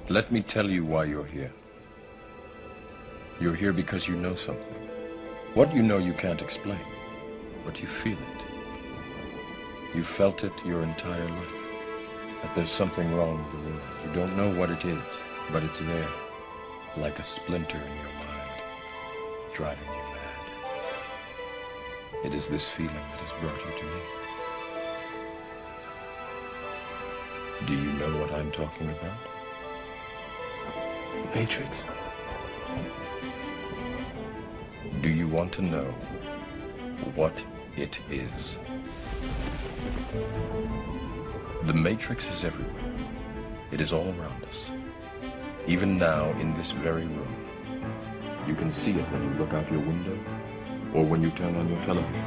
Let me tell you why you're here. You're here because you know something. What you know you can't explain, but you feel it. You felt it your entire life, that there's something wrong with the world. You don't know what it is, but it's there, like a splinter in your mind, driving you mad. It is this feeling that has brought you to me. Do you know what I'm talking about? The Matrix. Do you want to know what it is? The Matrix is everywhere. It is all around us. Even now, in this very room. You can see it when you look out your window or when you turn on your television.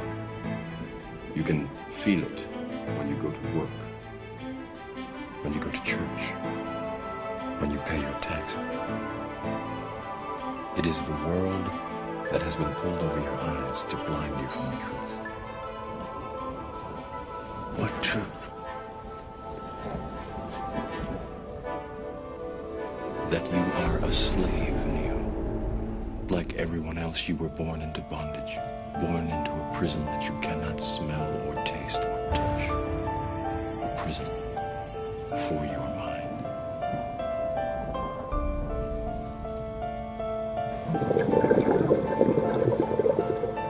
You can feel it when you go to work, when you go to church, when you pay your taxes. It is the world that has been pulled over your eyes to blind you from the truth. What truth? That you are a slave, Neo. Like everyone else, you were born into bondage, born into a prison that you cannot smell or taste or touch. A prison for your mind.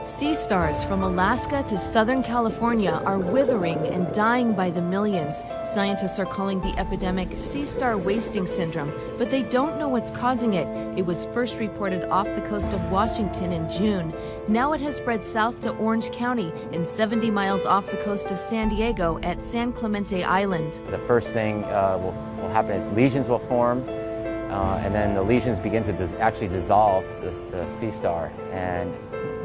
Sea stars from Alaska to Southern California are withering and dying by the millions. Scientists are calling the epidemic sea star wasting syndrome, but they don't know what's causing it. It was first reported off the coast of Washington in June. Now it has spread south to Orange County and 70 miles off the coast of San Diego at San Clemente Island. The first thing will happen is lesions will form, and then the lesions begin to actually dissolve the sea star. And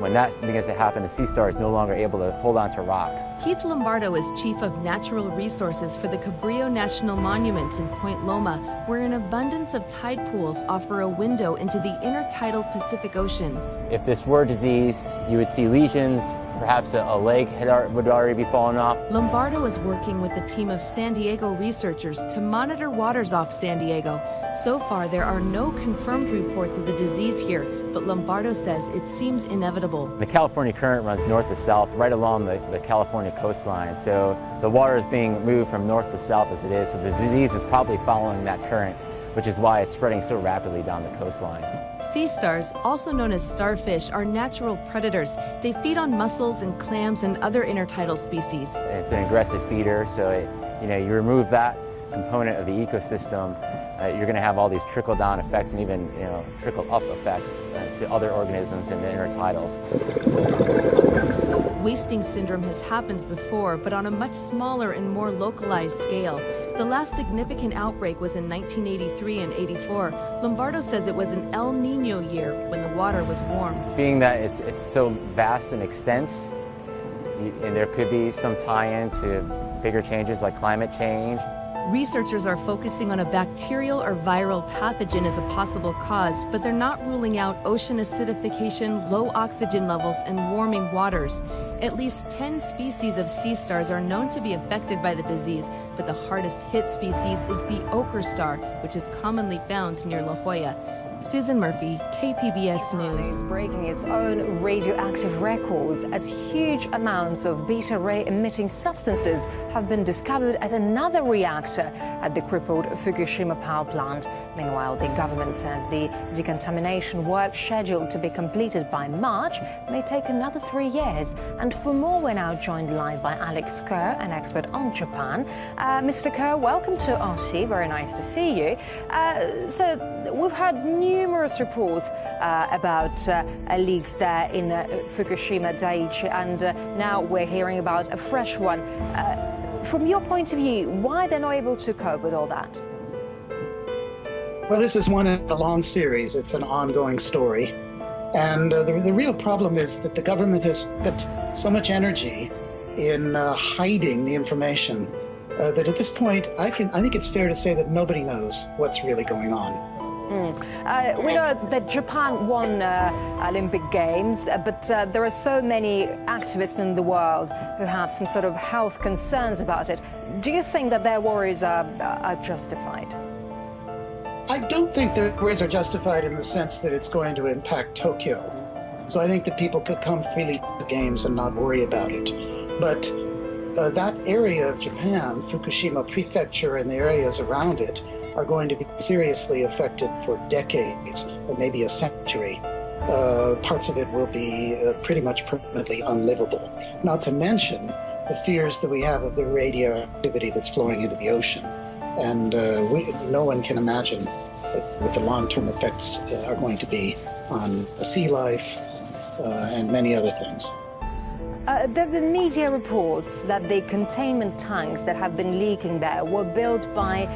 when that begins to happen, the sea star is no longer able to hold on to rocks. Keith Lombardo is Chief of Natural Resources for the Cabrillo National Monument in Point Loma, where an abundance of tide pools offer a window into the intertidal Pacific Ocean. If this were disease, you would see lesions, perhaps a leg would already be falling off. Lombardo is working with a team of San Diego researchers to monitor waters off San Diego. So far, there are no confirmed reports of the disease here, but Lombardo says it seems inevitable. The California current runs north to south right along the California coastline, so the water is being moved from north to south as it is, so the disease is probably following that current, which is why it's spreading so rapidly down the coastline. Sea stars, also known as starfish, are natural predators. They feed on mussels and clams and other intertidal species. It's an aggressive feeder, so you remove that component of the ecosystem, you're going to have all these trickle-down effects and even trickle-up effects to other organisms in the intertidals. Wasting syndrome has happened before, but on a much smaller and more localized scale. The last significant outbreak was in 1983 and 84. Lombardo says it was an El Nino year when the water was warm. Being that it's so vast and extent, and there could be some tie-in to bigger changes like climate change. Researchers are focusing on a bacterial or viral pathogen as a possible cause, but they're not ruling out ocean acidification, low oxygen levels, and warming waters. At least 10 species of sea stars are known to be affected by the disease, but the hardest hit species is the ochre star, which is commonly found near La Jolla. Susan Murphy, KPBS News. Is breaking its own radioactive records as huge amounts of beta ray emitting substances have been discovered at another reactor at the crippled Fukushima power plant. Meanwhile, the government says the decontamination work scheduled to be completed by March may take another 3 years. And for more, we're now joined live by Alex Kerr, an expert on Japan. Mr. Kerr, welcome to RT. Very nice to see you. So we've had numerous reports about leaks there in Fukushima Daiichi, and now we're hearing about a fresh one. From your point of view, why they're not able to cope with all that? Well, this is one in a long series. It's an ongoing story. And the real problem is that the government has spent so much energy in hiding the information that at this point, I think it's fair to say that nobody knows what's really going on. We know that Japan won Olympic Games, but there are so many activists in the world who have some sort of health concerns about it. Do you think that their worries are justified? I don't think the worries are justified in the sense that it's going to impact Tokyo. So I think that people could come freely to the games and not worry about it. But that area of Japan, Fukushima Prefecture and the areas around it, are going to be seriously affected for decades, or maybe a century. Parts of it will be pretty much permanently unlivable. Not to mention the fears that we have of the radioactivity that's flowing into the ocean. And no one can imagine what the long-term effects are going to be on sea life and many other things. There have been media reports that the containment tanks that have been leaking there were built by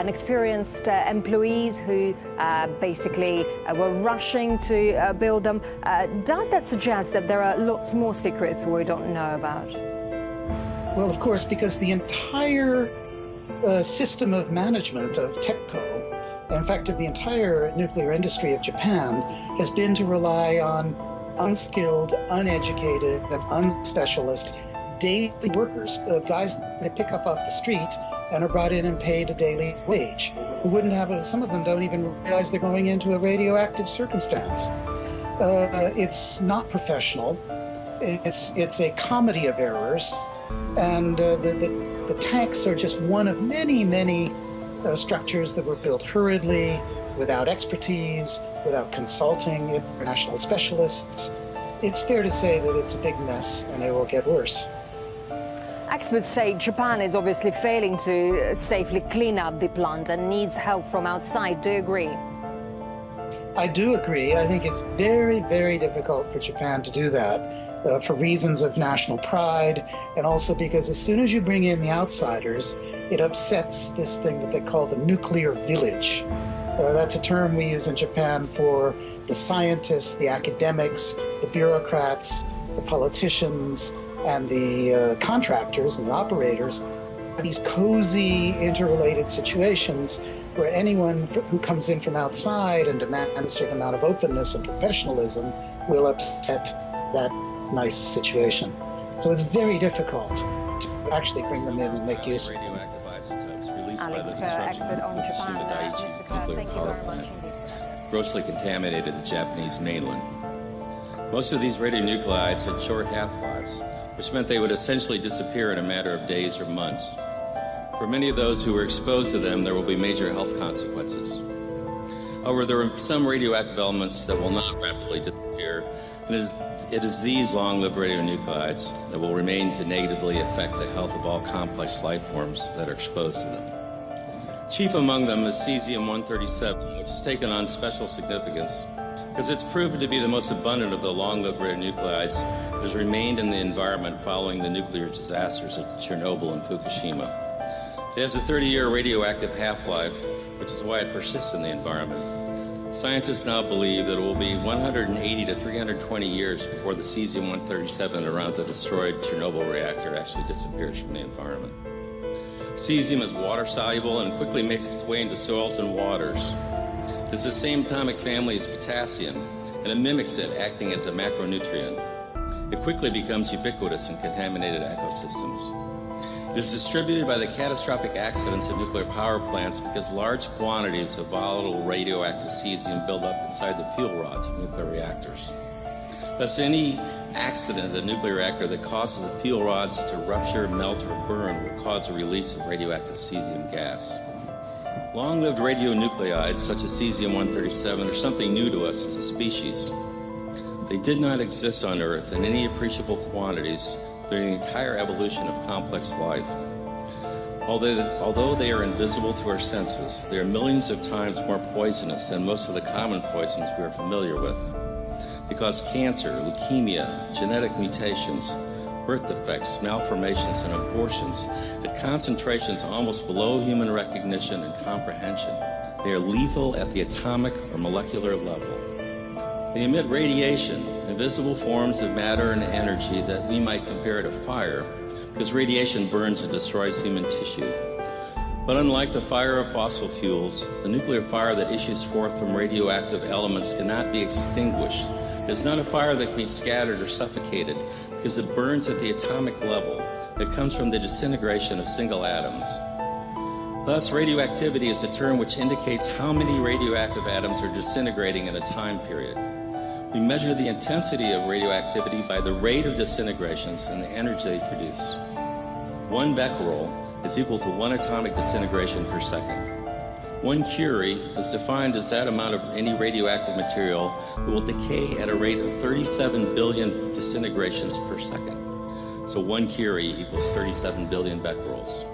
inexperienced employees who basically were rushing to build them. Does that suggest that there are lots more secrets we don't know about? Well, of course, because the entire system of management of TEPCO, in fact, of the entire nuclear industry of Japan, has been to rely on unskilled, uneducated, and unspecialist daily workers, guys that they pick up off the street and are brought in and paid a daily wage, who wouldn't have some of them don't even realize they're going into a radioactive circumstance. It's not professional. It's a comedy of errors, and the tanks are just one of many, many structures that were built hurriedly, without expertise, without consulting international specialists. It's fair to say that it's a big mess and it will get worse. Experts say Japan is obviously failing to safely clean up the plant and needs help from outside. Do you agree? I do agree. I think it's very, very difficult for Japan to do that for reasons of national pride, and also because as soon as you bring in the outsiders, it upsets this thing that they call the nuclear village. That's a term we use in Japan for the scientists, the academics, the bureaucrats, the politicians, and the contractors and operators. These cozy, interrelated situations where anyone who comes in from outside and demands a certain amount of openness and professionalism will upset that nice situation. So it's very difficult to actually bring them in and make use of them. Alex, expert on Japan. Mr. Kerr, thank you very much. Grossly contaminated the Japanese mainland. Most of these radionuclides had short half-lives, which meant they would essentially disappear in a matter of days or months. For many of those who were exposed to them, there will be major health consequences. However, there are some radioactive elements that will not rapidly disappear, and it is these long-lived radionuclides that will remain to negatively affect the health of all complex life forms that are exposed to them. Chief among them is cesium-137, which has taken on special significance because it's proven to be the most abundant of the long-lived radionuclides that has remained in the environment following the nuclear disasters of Chernobyl and Fukushima. It has a 30-year radioactive half-life, which is why it persists in the environment. Scientists now believe that it will be 180 to 320 years before the cesium-137 around the destroyed Chernobyl reactor actually disappears from the environment. Cesium is water-soluble and quickly makes its way into soils and waters. It's the same atomic family as potassium, and it mimics it, acting as a macronutrient. It quickly becomes ubiquitous in contaminated ecosystems. It is distributed by the catastrophic accidents of nuclear power plants because large quantities of volatile radioactive cesium build up inside the fuel rods of nuclear reactors. Thus, any accident at a nuclear reactor that causes the fuel rods to rupture, melt, or burn will cause the release of radioactive cesium gas. Long-lived radionuclides, such as cesium-137, are something new to us as a species. They did not exist on Earth in any appreciable quantities during the entire evolution of complex life. Although they are invisible to our senses, they are millions of times more poisonous than most of the common poisons we are familiar with. They cause cancer, leukemia, genetic mutations, birth defects, malformations, and abortions at concentrations almost below human recognition and comprehension. They are lethal at the atomic or molecular level. They emit radiation, invisible forms of matter and energy that we might compare to fire, because radiation burns and destroys human tissue. But unlike the fire of fossil fuels, the nuclear fire that issues forth from radioactive elements cannot be extinguished. It is not a fire that can be scattered or suffocated, because it burns at the atomic level. It comes from the disintegration of single atoms. Thus, radioactivity is a term which indicates how many radioactive atoms are disintegrating in a time period. We measure the intensity of radioactivity by the rate of disintegrations and the energy they produce. 1 becquerel is equal to 1 atomic disintegration per second. 1 curie is defined as that amount of any radioactive material that will decay at a rate of 37 billion disintegrations per second. So 1 curie equals 37 billion becquerels.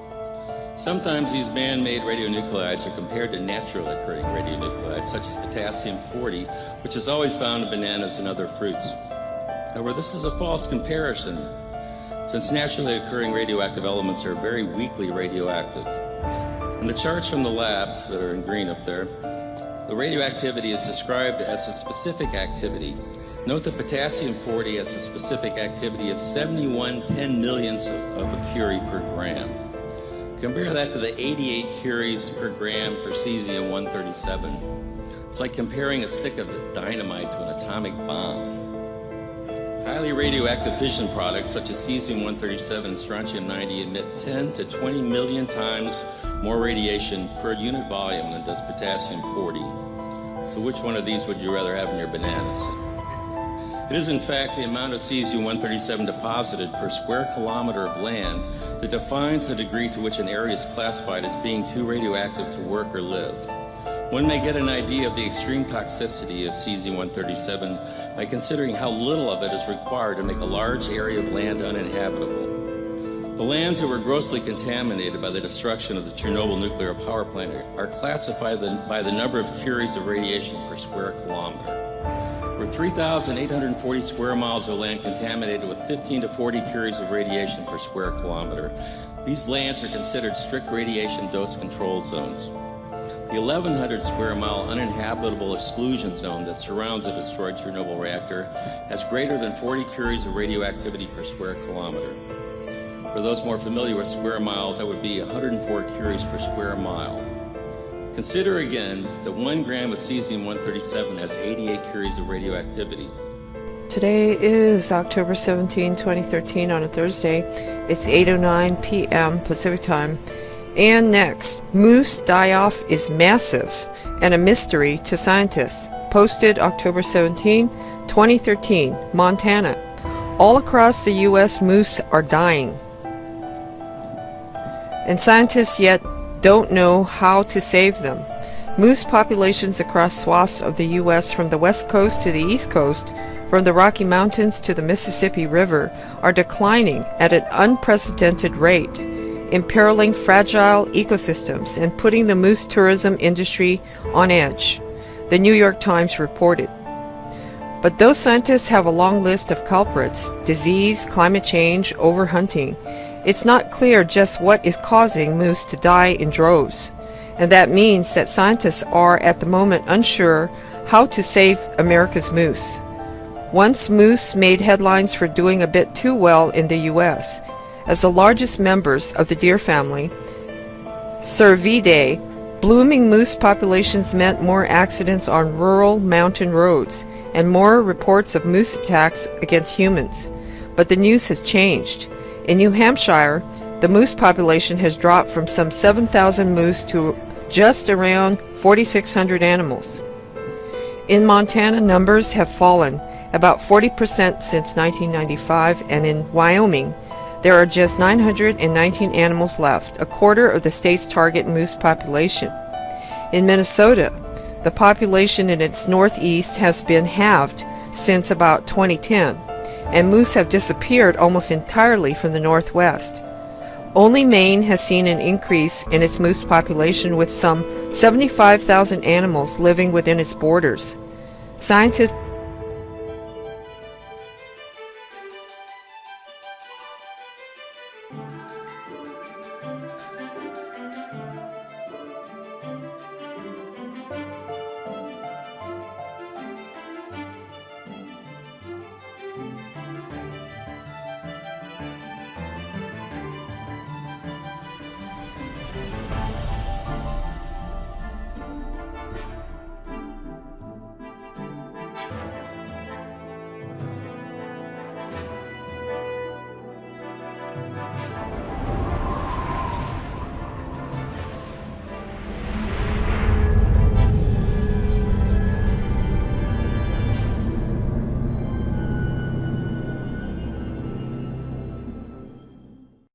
Sometimes these man-made radionuclides are compared to naturally occurring radionuclides, such as potassium-40, which is always found in bananas and other fruits. However, this is a false comparison, since naturally occurring radioactive elements are very weakly radioactive. In the charts from the labs that are in green up there, the radioactivity is described as a specific activity. Note that potassium-40 has a specific activity of 71 10-millionths of a curie per gram. Compare that to the 88 curies per gram for cesium-137. It's like comparing a stick of dynamite to an atomic bomb. Highly radioactive fission products such as cesium-137 and strontium-90 emit 10 to 20 million times more radiation per unit volume than does potassium-40. So which one of these would you rather have in your bananas? It is in fact the amount of cesium-137 deposited per square kilometer of land that defines the degree to which an area is classified as being too radioactive to work or live. One may get an idea of the extreme toxicity of cesium-137 by considering how little of it is required to make a large area of land uninhabitable. The lands that were grossly contaminated by the destruction of the Chernobyl nuclear power plant are classified by the number of curies of radiation per square kilometer. For 3,840 square miles of land contaminated with 15 to 40 curies of radiation per square kilometer, these lands are considered strict radiation dose control zones. The 1,100 square mile uninhabitable exclusion zone that surrounds a destroyed Chernobyl reactor has greater than 40 curies of radioactivity per square kilometer. For those more familiar with square miles, that would be 104 curies per square mile. Consider again that 1 gram of cesium-137 has 88 curies of radioactivity. Today is October 17, 2013 on a Thursday. It's 8:09 p.m. Pacific Time. And next, moose die-off is massive and a mystery to scientists. Posted October 17, 2013, Montana. All across the U.S., moose are dying. And scientists yet don't know how to save them. Moose populations across swaths of the U.S. from the west coast to the east coast, from the Rocky Mountains to the Mississippi River, are declining at an unprecedented rate, imperiling fragile ecosystems and putting the moose tourism industry on edge, the New York Times reported. But those scientists have a long list of culprits: disease, climate change, overhunting. It's not clear just what is causing moose to die in droves, and that means that scientists are at the moment unsure how to save America's moose. Once moose made headlines for doing a bit too well in the U.S. As the largest members of the deer family, Cervidae, blooming moose populations meant more accidents on rural mountain roads and more reports of moose attacks against humans. But the news has changed. In New Hampshire, the moose population has dropped from some 7,000 moose to just around 4,600 animals. In Montana, numbers have fallen about 40% since 1995, and in Wyoming, there are just 919 animals left, a quarter of the state's target moose population. In Minnesota, the population in its northeast has been halved since about 2010, and moose have disappeared almost entirely from the northwest. Only Maine has seen an increase in its moose population, with some 75,000 animals living within its borders. Scientists